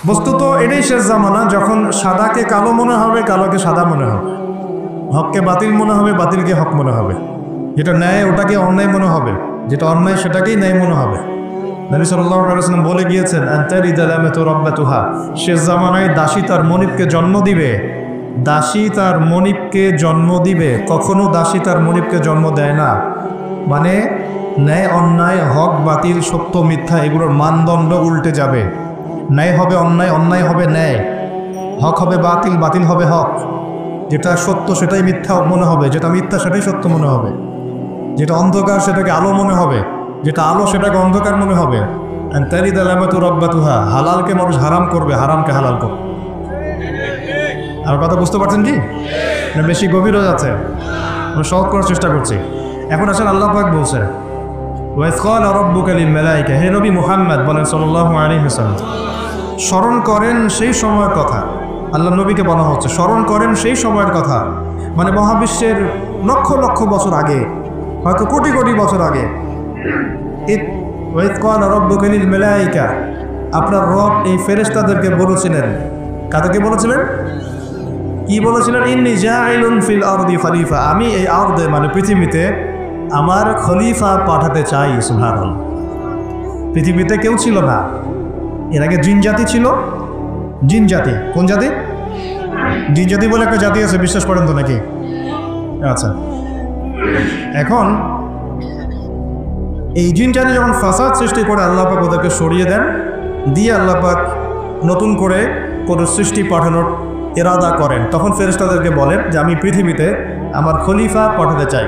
বস্তুত এটাই শেষ জামানা, যখন সাদাকে কালো মনে হবে, কালোকে সাদা মনে হবে, হককে বাতিল মনে হবে, বাতিলকে হক মনে হবে, যেটা ন্যায় ওটাকে অন্যায় মনে হবে, যেটা অন্যায় সেটাকেই ন্যায় মনে হবে। নবী সাল্লাল্লাহু আলাইহি ওয়াসাল্লাম বলে গিয়েছেন, আনতারিদা লামাতু রাব্বাতুহা, শেষ জামানায় দাসী তার মনিবকে জন্ম দিবে। দাসী তার মনিবকে জন্ম দিবে, কখনো দাসী তার মনিবকে জন্ম দেয় না। মানে ন্যায় অন্যায়, হক বাতিল, সত্য মিথ্যা, এগুলোর মানদণ্ড উল্টে যাবে। ন্যায় হবে অন্যায়, অন্যায় হবে ন্যায়, হক হবে বাতিল, বাতিল হবে হক। যেটা সত্য সেটাই মিথ্যা মনে হবে, যেটা মিথ্যা সেটাই সত্য মনে হবে, যেটা অন্ধকার সেটাকে আলো মনে হবে, যেটা আলো সেটাকে অন্ধকার মনে হবে। আনতারিদা লামাতু রাব্বাতুহা, হালালকে মানুষ হারাম করবে, হারামকে হালাল করবে। আর কথা বুঝতে পারছেন কি? না বেশি গভীর হয়ে যাচ্ছে? আমি সহজ করার চেষ্টা করছি। এখন আসেন, আল্লাহ পাক বলছে, ওয়াইয ক্বালা রাব্বুকা লিল মালায়েকা, হে নবী মুহাম্মদ বলেন সাল্লাল্লাহু আলাইহি ওয়াসাল্লাম, স্মরণ করেন সেই সময়ের কথা। আল্লাহ নবীকে বলা হচ্ছে স্মরণ করেন সেই সময়ের কথা, মানে মহাবিশ্বের লক্ষ লক্ষ বছর আগে, হয়তো কোটি কোটি বছর আগে। ওয়াইয ক্বালা রাব্বুকা লিল মালায়েকা, আপনার রব এই ফেরেশতাদেরকে বলেছিলেন। কাদেরকে বলেছিলেন? কি বলেছিলেন? ইন্নী জাইলুন ফিল আরদি খলিফা, আমি এই আরদে মানে পৃথিবীতে আমার খলিফা পাঠাতে চাই। সুবহানাল্লাহ। পৃথিবীতে কেউ ছিল না এর আগে, জিন জাতি ছিল। জিন জাতি, কোন জাতি? জিন জাতি বলে একটা জাতি আছে, বিশ্বাস করেন তো নাকি? আচ্ছা, এখন এই জিন জাতি যখন ফাসাদ সৃষ্টি করে আল্লাহ পাক ওদেরকে সরিয়ে দেন, দিয়ে আল্লাহ পাক নতুন করে কোনো সৃষ্টি পাঠানোর ইরাদা করেন, তখন ফেরেশতাদেরকে বলেন যে আমি পৃথিবীতে আমার খলিফা পাঠাতে চাই।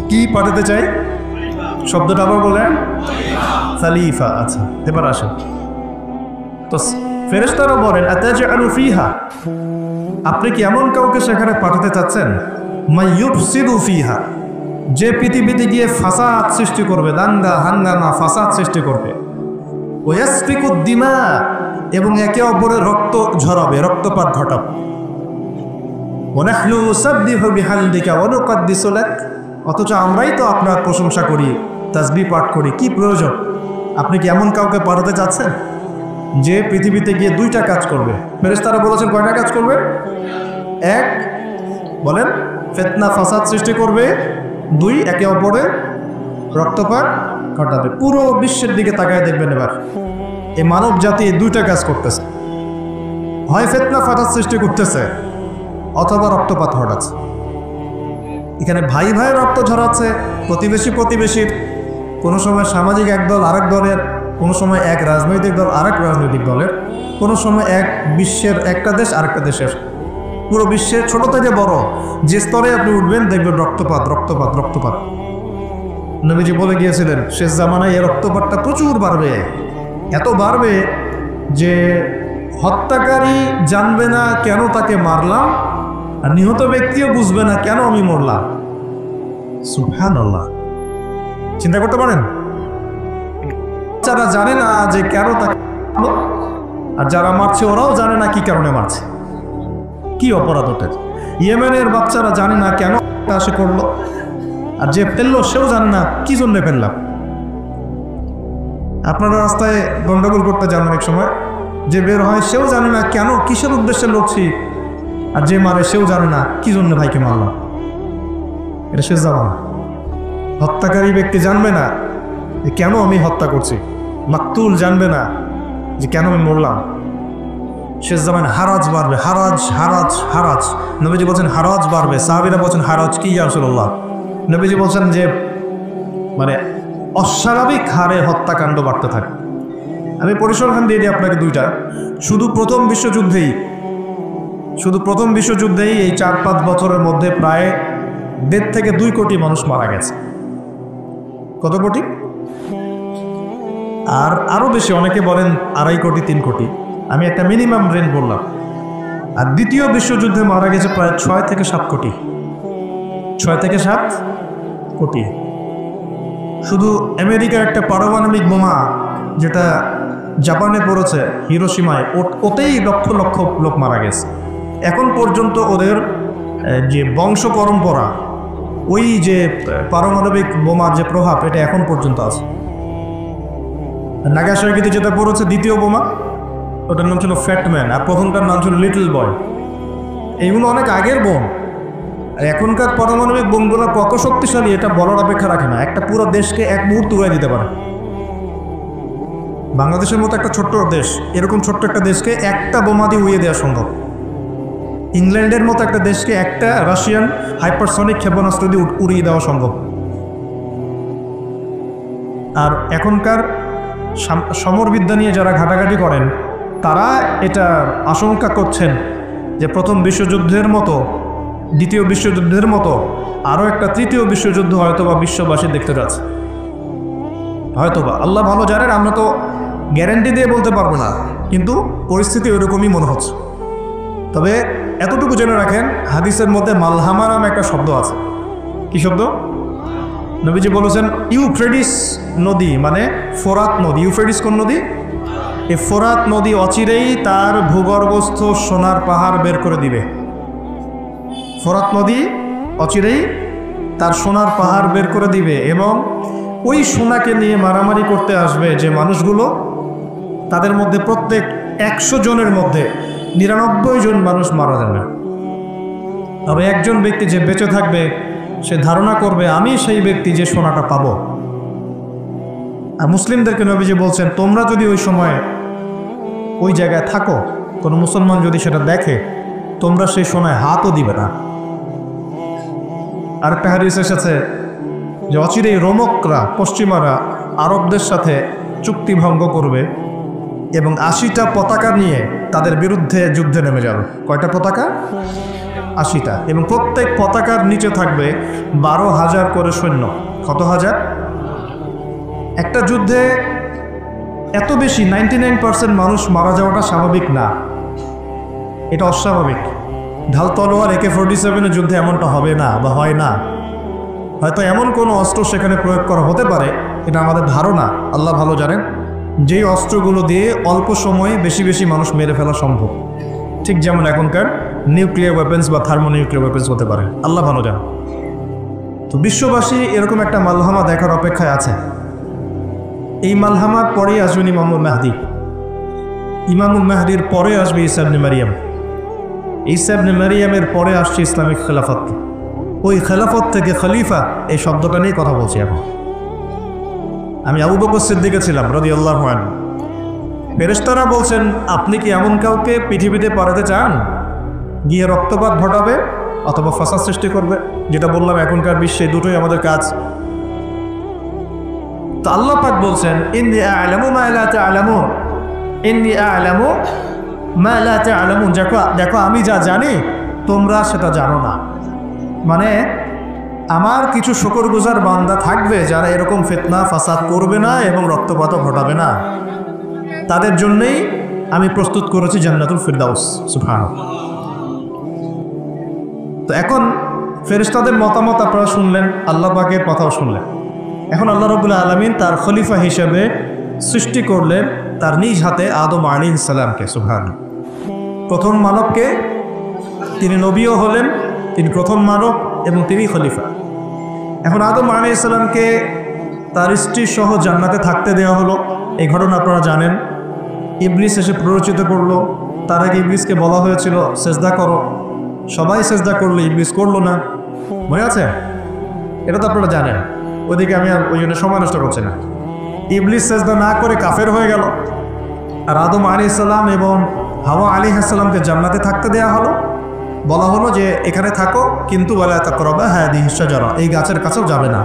কি পাঠাতে চাই? শব্দটা আবার বলেন, খলিফা। আচ্ছা, এবার আসেন তো ফেরেশতারা বলেন, আতাজআলু ফিহা, আপনি কি এমন কাউকে সেখানে পাঠাতে চাচ্ছেন, মাইয়ুফসিদু ফিহা, যে পৃথিবীতে গিয়ে ফাসাদ সৃষ্টি করবে, দাঙ্গা হাঙ্গামা ফাসাদ সৃষ্টি করবে, ওয়াসফিকুদ দিমা, এবং একে অপরের রক্ত ঝরাবে, রক্তপাত ঘটাবে। ওয়া নাহনু নুসাব্বিহু বিহামদিকা ওয়া নুকদ্দিসু লাক, অথচ আমরাই তো আপনার প্রশংসা করি, তাসবিহ পাঠ করি, কি প্রয়োজন? আপনি কি এমন কাউকে পাঠাতে চাচ্ছেন যে পৃথিবীতে গিয়ে দুইটা কাজ করবে? ফেরেশতারা বলেছেন কয়টা কাজ করবে? এক, বলেন, ফিতনা ফাসাদ সৃষ্টি করবে। দুই, একে অপরের রক্তপাত ঘটাবে। পুরো বিশ্বের দিকে তাকায় দেখবেন এবার, এই মানব জাতি এই দুইটা কাজ করতেছে, হয় ফিতনা ফাসাদ সৃষ্টি করতেছে অথবা রক্তপাত ঘটাচ্ছে। এখানে ভাই ভাই রক্ত ঝরাচ্ছে, প্রতিবেশী প্রতিবেশীর, কোনো সময় সামাজিক এক দল আরেক দলের, কোনো সময় এক রাজনৈতিক দল আরেক রাজনৈতিক দলের, কোনো সময় এক বিশ্বের একটা দেশ আরেকটা দেশের। পুরো বিশ্বের ছোট থেকে বড় যে স্তরে আপনি উঠবেন দেখবেন রক্তপাত রক্তপাত রক্তপাত। নবীজি বলে গিয়েছিলেন শেষ জামানায় এই রক্তপাতটা প্রচুর বাড়বে, এত বাড়বে যে হত্যাকারী জানবে না কেন তাকে মারলাম, আর নিহত ব্যক্তিও বুঝবে না কেন আমি মরলাম। সুবহানাল্লাহ, চিন্তা করতে পারেন? যারা জানে না যে কেন তাকে, আর যারা মারছে ওরাও জানে না কি কারণে মারছে, কি অপরাধ ওটা। ইয়েমেনের বাচ্চারা জানে না কেন সে করলো, আর যে ফেললো সেও জানে না কি জন্য ফেললাম। আপনারা রাস্তায় গন্ডগোল করতে যান অনেক সময়, যে বের হয় সেও জানে না কেন, কিসের উদ্দেশ্যে লড়ছি, আর যে মারে সেও জানে না কি জন্য ভাইকে মারলাম। এটা শেষ জামানা। হত্যাকারী ব্যক্তি জানবে না যে কেন আমি হত্যা করছি, মাকতুল জানবে না যে কেন আমি মরলাম। শেষ জামানায় হারাজ বাড়বে, হারাজ হারাজ হারাজ। নবীজি বলছেন হারাজ বাড়বে, সাহাবীরা বলছেন হারাজ কি ইয়া রাসূলুল্লাহ? নবীজি বলছেন যে মানে অস্বাভাবিক হারে হত্যাকাণ্ড বাড়তে থাকে। আমি পরিসংখ্যান দিয়ে দিই আপনাকে দুইটা। শুধু প্রথম বিশ্বযুদ্ধেই এই 4-5 বছরের মধ্যে প্রায় 1.5 থেকে 2 কোটি মানুষ মারা গেছে। কত কোটি? আর আরো বেশি, অনেকে বলেন 2.5 কোটি 3 কোটি, আমি একটা মিনিমাম রেঞ্জ বললাম। আর দ্বিতীয় বিশ্বযুদ্ধে মারা গেছে প্রায় 6 থেকে 7 কোটি। 6 থেকে 7 কোটি। শুধু আমেরিকার একটা পারমাণবিক বোমা যেটা জাপানে পড়েছে হিরোশিমায়, ওতেই লক্ষ লক্ষ লোক মারা গেছে। এখন পর্যন্ত ওদের যে বংশ পরম্পরা, ওই যে পারমাণবিক বোমার যে প্রভাব, এটা এখন পর্যন্ত আছে। নাগাসাকিতে যেটা পড়েছে দ্বিতীয় বোমা, ওটার নাম ছিল ফ্যাটম্যান, আর প্রথমটার নাম ছিল লিটল বয়। এইগুলো অনেক আগের বোম। আর এখনকার পারমাণবিক বোমগুলো কত শক্তিশালী এটা বলার অপেক্ষা রাখে না, একটা পুরো দেশকে এক মুহূর্তে উড়াই দিতে পারে। বাংলাদেশের মতো একটা ছোট্ট দেশ, এরকম ছোট্ট একটা দেশকে একটা বোমা দিয়ে উড়িয়ে দেওয়া সম্ভব। ইংল্যান্ডের মতো একটা দেশকে একটা রাশিয়ান হাইপারসনিক ক্ষেপণাস্ত্র দিয়ে উড়িয়ে দেওয়া সম্ভব। আর এখনকার সমরবিদ্যা নিয়ে যারা ঘাটাঘাটি করেন তারা এটা আশঙ্কা করছেন যে প্রথম বিশ্বযুদ্ধের মতো, দ্বিতীয় বিশ্বযুদ্ধের মতো আরও একটা তৃতীয় বিশ্বযুদ্ধ হয়তোবা বিশ্ববাসী দেখতে যাচ্ছে, হয়তোবা। আল্লাহ ভালো জানেন, আমরা তো গ্যারান্টি দিয়ে বলতে পারবো না, কিন্তু পরিস্থিতি ওইরকমই মনে হচ্ছে। তবে এতটুকু জেনে রাখেন, হাদিসের মধ্যে মালহামা নামে একটা শব্দ আছে। কি শব্দ? নবীজি বলেছেন ইউফ্রেটিস নদী, মানে ফোরাত নদী। ইউফ্রেটিস কোন নদী? এই ফোরাত নদী অচিরেই তার ভূগর্ভস্থ সোনার পাহাড় বের করে দিবে। ফোরাত নদী অচিরেই তার সোনার পাহাড় বের করে দিবে, এবং ওই সোনাকে নিয়ে মারামারি করতে আসবে যে মানুষগুলো, তাদের মধ্যে প্রত্যেক 100 জনের মধ্যে 99 জন মানুষ মারা যাবে। তবে একজন ব্যক্তি যে বেঁচে থাকবে সে ধারণা করবে আমি সেই ব্যক্তি যে সোনাটা পাবো। আর মুসলিমদেরকে নবীজি বলছেন তোমরা যদি ওই সময় ওই জায়গায় থাকো, কোনো মুসলমান যদি সেটা দেখে, তোমরা সেই সোনায় হাতও দিবে না। আর একটা হাদিস এসেছে যে অচিরেই রোমকরা, পশ্চিমারা আরবদের সাথে চুক্তি ভঙ্গ করবে এবং 80টা পতাকা নিয়ে তাদের বিরুদ্ধে যুদ্ধে নেমে যাবে। কয়টা পতাকা? 80টা। এবং প্রত্যেক পতাকার নিচে থাকবে 12,000 করে সৈন্য। কত হাজার? একটা যুদ্ধে এত বেশি 99% মানুষ মারা যাওয়াটা স্বাভাবিক না, এটা অস্বাভাবিক। ঢাল তলোয়ার AK-47 যুদ্ধে এমনটা হবে না বা হয় না। হয়তো এমন কোনো অস্ত্র সেখানে প্রয়োগ করা হতে পারে, এটা আমাদের ধারণা, আল্লাহ ভালো জানেন, যেই অস্ত্রগুলো দিয়ে অল্প সময়ে বেশি বেশি মানুষ মেরে ফেলা সম্ভব। ঠিক যেমন এখনকার নিউক্লিয়ার ওয়েপেন্স বা থার্মোনিউক্লিয়ার ওয়েপেন্স হতে পারে, আল্লাহ ভালো জানেন। তো বিশ্ববাসী এরকম একটা মালহামা দেখার অপেক্ষায় আছে। এই মালহামার পরেই আসবেন ইমামুল মাহদি। ইমামুল মাহদির পরে আসবে ঈসা ইবনে মারিয়াম। ঈসা ইবনে মারিয়ামের পরে আসছে ইসলামিক খেলাফত। ওই খেলাফত থেকে খলিফা, এই শব্দটা নিয়ে কথা বলছি এখন। আমি আবু বকর সিদ্দিকে ছিলাম রাদিয়াল্লাহু আনহু। ফেরেশতারা বলছেন আপনি কি এমন কাউকে পৃথিবীতে পাঠাতে চান গিয়ে রক্তপাত ঘটাবে অথবা ফাসাদ সৃষ্টি করবে? যেটা বললাম, এখনকার বিশ্বে দুটোই আমাদের কাজ। তো আল্লাহ পাক বলছেন ইন্নী আ'লামু মা লা তা'লামুন, ইন্নী আ'লামু মা লা তা'লামুন। দেখো আমি যা জানি তোমরা সেটা জানো না। মানে আমার কিছু শুকরগুজার বান্দা থাকবে যারা এরকম ফিতনা ফাসাদ করবে না এবং রক্তপাত ঘটাবে না, তাদের জন্যই আমি প্রস্তুত করেছি জান্নাতুল ফিরদাউস। সুবহানাল্লাহ। তো এখন ফেরেশতাদের মতামত আপনারা শুনলেন, আল্লাহ পাকের কথাও শুনলেন। এখন আল্লাহ রাব্বুল আলামিন তার খলিফা হিসেবে সৃষ্টি করলেন তার নিজ হাতে আদম আলাইহিস সালামকে। সুবহানাল্লাহ। প্রথম মানবকে, তিনি নবীও হলেন, তিনি প্রথম মানব এবং তিনি খলিফা। এখন আদম আলাইহিস সালামকে তার স্ত্রী সহ জান্নাতে থাকতে দেওয়া হলো। এই ঘটনা আপনারা জানেন। ইবলিস এসে প্ররোচিত করলো। তার আগে ইবলিসকে বলা হয়েছিল সেজদা করো, সবাই সেজদা করলো, ইবলিস করলো না। মনে আছে? এটা তো আপনারা জানেন। ওইদিকে আমি ওই জন্য সময় নষ্ট করছি না। ইবলিস সেজদা না করে কাফের হয়ে গেল। আর আদম আলাইহিস সালাম এবং হাওয়া আলাইহিস সালামকে জান্নাতে থাকতে দেওয়া হলো। বলা হলো যে এখানে থাকো, কিন্তু ওয়ালা তাকরাবা হাদিহিশ শাজারা, এই গাছের কাছেও যাবে না।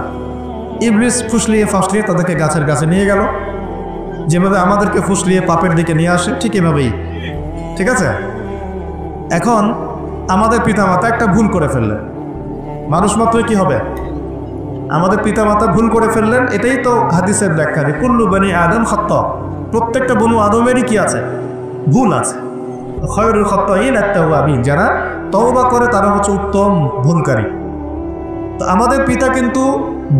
ইবলিস ফুসলিয়ে ফাসলিয়ে তাদেরকে গাছের কাছে নিয়ে গেল। যেভাবে আমাদেরকে ফুসলিয়ে পাপের দিকে নিয়ে আসে, ঠিক এভাবেই। ঠিক আছে? এখন আমাদের পিতামাতা একটা ভুল করে ফেললেন। মানুষ মাত্রই কি হবে? আমাদের পিতামাতা ভুল করে ফেললেন। এটাই তো হাদিসের ব্যাখ্যা যে কুল্লু বনি আদম খাত্তা, প্রত্যেকটা বনু আদমেরই কি আছে? ভুল আছে। খায়রুল খাত্তাইন আত-তাওয়াবিন, যারা তওবা করে তারা হচ্ছে উত্তম ভুলকারী। তো আমাদের পিতা কিন্তু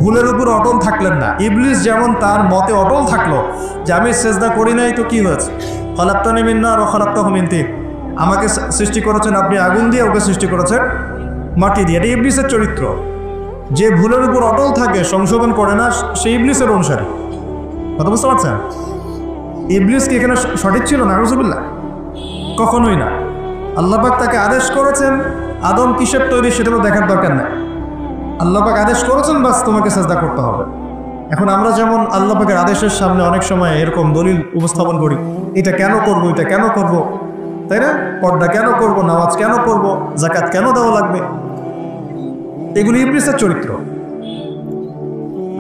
ভুলের উপর অটল থাকলেন না। ইবলিস যেমন তার মতে অটল থাকলো যে আমি সেজদা করি নাই তো কি হয়েছে, খালাকতানি মিন নার ওয়া খালাকতাহু মিন তিন, আমাকে সৃষ্টি করেছেন আপনি আগুন দিয়ে, ওকে সৃষ্টি করেছেন মাটি দিয়ে। এটা ইবলিসের চরিত্র। যে ভুলের উপর অটল থাকে, সংশোধন করে না, সে ইবলিসের অনুসারী। কথা বুঝতে পারছেন? ইবলিস কি এখানে সঠিক ছিল না? নাউযুবিল্লাহ। কখনোই না। আল্লাহ পাক তাকে আদেশ করেছেন, আদম কিসের তৈরি সেটা তো দেখার দরকার নাই। আল্লাহ পাক আদেশ করেছেন, বাস তোমাকে সাজদা করতে হবে। এখন আমরা যেমন আল্লাহ পাকের আদেশের সামনে অনেক সময় এরকম দলিল উপস্থাপন করি, এটা কেন করব, এটা কেন করব, তাই না? পর্দা কেন করব, নামাজ কেন করব, যাকাত কেন দেওয়া লাগবে, এগুলি ইবলিসের চরিত্র।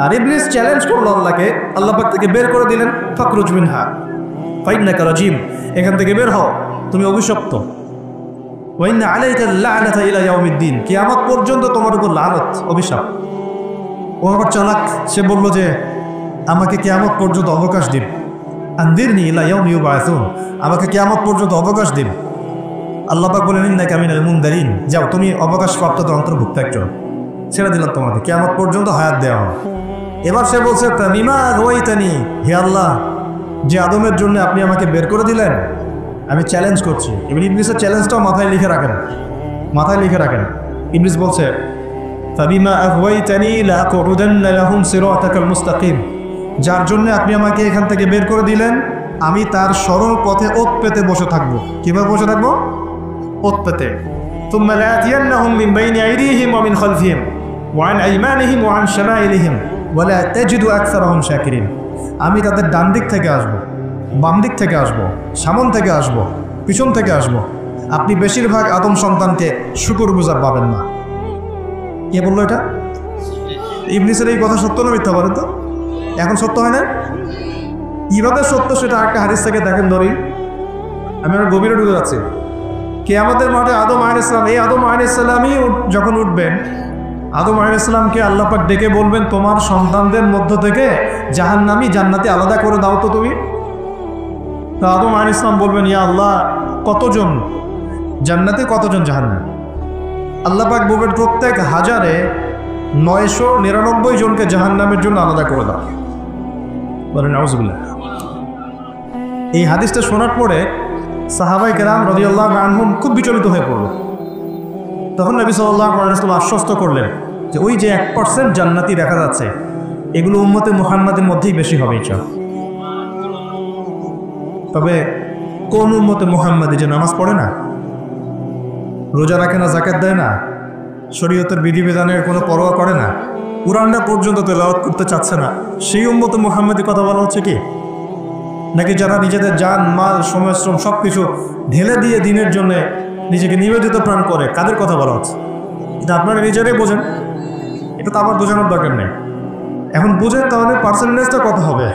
আর ইবলিস চ্যালেঞ্জ করলো আল্লাহকে, আল্লাহ পাক থেকে বের করে দিলেন, ফাখরুজ মিনহা ফাইন্নাকা রাজিম, এখান থেকে বের হও, তুমি অভিশপ্ত। ওয়া ইন্না আলাইকা লা'নাতা ইলা ইয়াউমিদ্দিন, কিয়ামত পর্যন্ত তোমার উপর লানত, অভিশাপ। ও আবার চালাক, সে বলল যে আমাকে কিয়ামত পর্যন্ত অবকাশ দিন, আনদিরনি ইলা ইয়াউমি ইউবআসুন, আমাকে কিয়ামত পর্যন্ত অবকাশ দিন। আল্লাহ পাক বলেন ইন্নাকা মিনাল মুনদারিন, যাও তুমি অবকাশপ্রাপ্তদের অন্তর্ভুক্ত একজন, ছেড়ে দিলাম তোমাকে, কিয়ামত পর্যন্ত হায়াত দেওয়া হবে। এবার সে বলছে তামিমা রওয়াইতানি, হে আল্লাহ, যে আদমের জন্য আপনি আমাকে বের করে দিলেন, আমি চ্যালেঞ্জ করছি। এবার ইবলিসের চ্যালেঞ্জটাও মাথায় লিখে রাখেন, মাথায় লিখে রাখেন। ইবলিস বলছে ফাবিমা আগওয়াইতানি লাআকুদুন্না লাহুম সিরাতাকাল মুস্তাকিম, যার জন্য আপনি আমাকে এখান থেকে বের করে দিলেন, আমি তার সরল পথে ওত পেতে বসে থাকবো। কিভাবে বসে থাকবো? ওত পেতে। তুম্মা লাআতিয়ান্নাহুম মিন বাইনি আইদিহিম ওয়া মিন খালফিহিম ওয়া আন আইমানিহিম ওয়া আন শামাইলিহিম ওয়া লা তাজিদু আকসারাহুম শাকিরিন, আমি তাদের ডান দিক থেকে আসবো, বাম দিক থেকে আসবো, সামন থেকে আসবো, পিছন থেকে আসবো, আপনি বেশিরভাগ আদম সন্তানকে শুকরগুজার পাবেন না। কে বললো এটা? ইবলিসের এই কথা সত্য না মিথ্যা বলেন তো? এখন সত্য হয় না? কিভাবে সত্য সেটা একটা হাদিস থেকে দেখেন ধরি, আমি আমার গভীরে ঢুকে যাচ্ছি। কিয়ামতের মাঠে আদম আলাইহিস সালাম, এই আদম আলাইহিস সালামই যখন উঠবেন, আদম আলাইহিস সালামকে আল্লাহ পাক ডেকে বলবেন, তোমার সন্তানদের মধ্য থেকে জাহান্নামী জান্নাতি আলাদা করে দাও তো তুমি। তো আদম আলাইহিস সালাম বলবেন, ইয়া আল্লাহ, কতজন জান্নাতি, কতজন জাহান্নামী? আল্লাহ পাক বলবেন, প্রত্যেক 1000-এ 999 জনকে জাহান্নামের জন্য আলাদা করে দাও। বলেন নাউজুবিল্লাহ। এই হাদিসটা শোনার পরে সাহাবায়ে কেরাম রাদিয়াল্লাহু আনহুম খুব বিচলিত হয়ে পড়ল। তখন নবী সাল্লাল্লাহু আলাইহি ওয়াসাল্লাম আশ্বস্ত করলেন যে ওই যে 1% জান্নাতি দেখা যাচ্ছে, এগুলো উম্মতে মুহাম্মাদের মধ্যেই বেশি হবে ইনশাআল্লাহ। তবে কোন উম্মতে মুহাম্মাদি যে নামাজ পড়ে না, রোজা রাখে না, যাকাত দেয় না, শরীয়তের বিধিবিধানের কোনো পরোয়া করে না, কুরআনটা পর্যন্ত তেলাওয়াত করতে চাচ্ছে না, সেই উম্মতে মুহাম্মাদি কথা বলা হচ্ছে কি? নাকি যারা নিজেদের জান, মাল, সময়, শ্রম সব কিছু ঢেলে দিয়ে দিনের জন্য নিজেকে নিবেদিত প্রাণ করে, কাদের কথা বলা হচ্ছে? এটা আপনারা নিজেরাই বোঝেন, এটা তো আবার বোঝানোর দরকার নেই। এখন বুঝেন তাহলে পার্সেন্টেজটা কত হবে।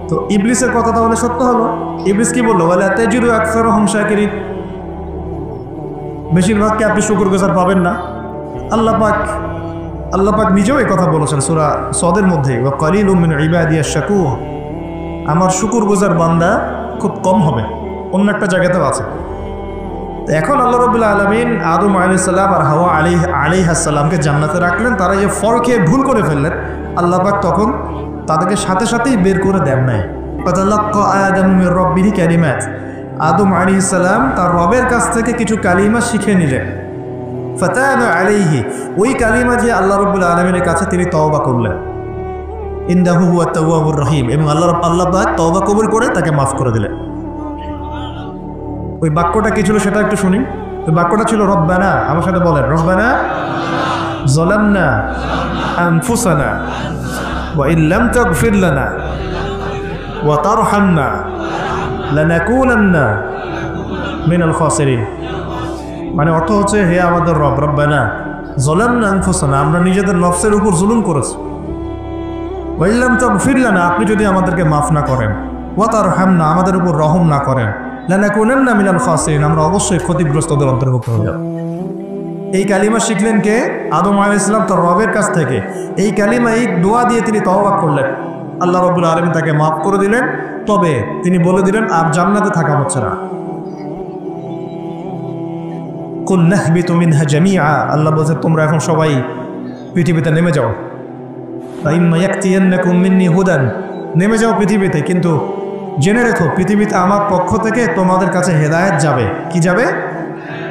তো ইবলিসের কথা তাহলে সত্য হলো। ইবলিস কি বললো? ওয়ালা তাজিদু আকসারহুম শাকিরিন, বেশিরভাগকে আপনি শুকরগুজার পাবেন না। আল্লাহ পাক নিজেও এই কথা বলেছেন সূরা সদের মধ্যে, ওয়া কালিলুম মিন ইবাদিয়াশ শাকুর, আমার শুকরগুজার বান্দা খুব কম হবে। অন্য একটা জায়গাতেও আছে। তো এখন আল্লাহ রাব্বুল আলামিন আদম আলাইহিস সালাম আর হাওয়া আলাইহিস সালামকে জান্নাতে রাখলেন, তারা যে ফল খেয়ে ভুল করে ফেললেন, আল্লাহ পাক তখন তাদেরকে সাথে সাথেই বের করে দেন নাই। ফাতালাক্কা আদম মির রাব্বিহি কালিমাত, আদম আলাইহিস সালাম তার রবের কাছ থেকে কিছু কালিমা শিখে নিলেন। ফাতাবা আলাইহি, ওই কালিমা যে আল্লাহ রাব্বুল আলামিনের কাছে তিনি তওবা করলেন। ইন্নাহু হুয়াত তাওয়াবুর রহিম, এবং আল্লাহ পাক তওবা কবুল করে তাকে মাফ করে দিলেন। ওই বাক্যটা কি ছিল সেটা একটু শুনি। ওই বাক্যটা ছিল রব্বানা, আমার সাথে বলেন, রব্বানা যালামনা আনফুসানা ওয়া ইন লাম তাগফির লানা ওয়া তারহামনা লানাকুনান্না মিনাল খাসিরিন। মানে অর্থ হচ্ছে, হে আমাদের রব, রব্বানা যালামনা আনফুসানা, আমরা নিজেদের নফসের উপর জুলুম করেছি, ওয়া ইন লাম তাগফির লানা, আপনি যদি আমাদেরকে মাফ না করেন, ওয়া তারহামনা, আমাদের উপর রহম না করেন, লানাকুনান্না মিনাল খাসিরিন, আমরা অবশ্যই ক্ষতিগ্রস্তদের অন্তর্ভুক্ত হয়ে যাব। এই কালিমা শিখলেন কে? আদম আলাইহিস সালাম তার রবের কাছ থেকে। এই কালিমা, এই দোয়া দিয়ে তিনি তওবা করলেন, আল্লাহ রাব্বুল আলামিন তাকে মাফ করে দিলেন। তবে তিনি বলে দিলেন আর জান্নাতে থাকা হচ্ছে না। কুল নাহবিতু মিনহা জামিআ, আল্লাহ বলছে তোমরা এখন সবাই পৃথিবীতে নেমে যাও। ইম্মা ইয়াতিয়ান্নাকুম মিন্নি হুদান, নেমে যাও পৃথিবীতে, কিন্তু জেনে রেখো পৃথিবীতে আমার পক্ষ থেকে তোমাদের কাছে হেদায়েত যাবে। কি যাবে?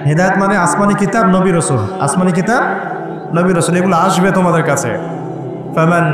হেদায়েত মানে আসমানি কিতাব, নবী রাসূল। আসমানি কিতাব, নবী রাসূল, এগুলো আসবে তোমাদের কাছে। ফামান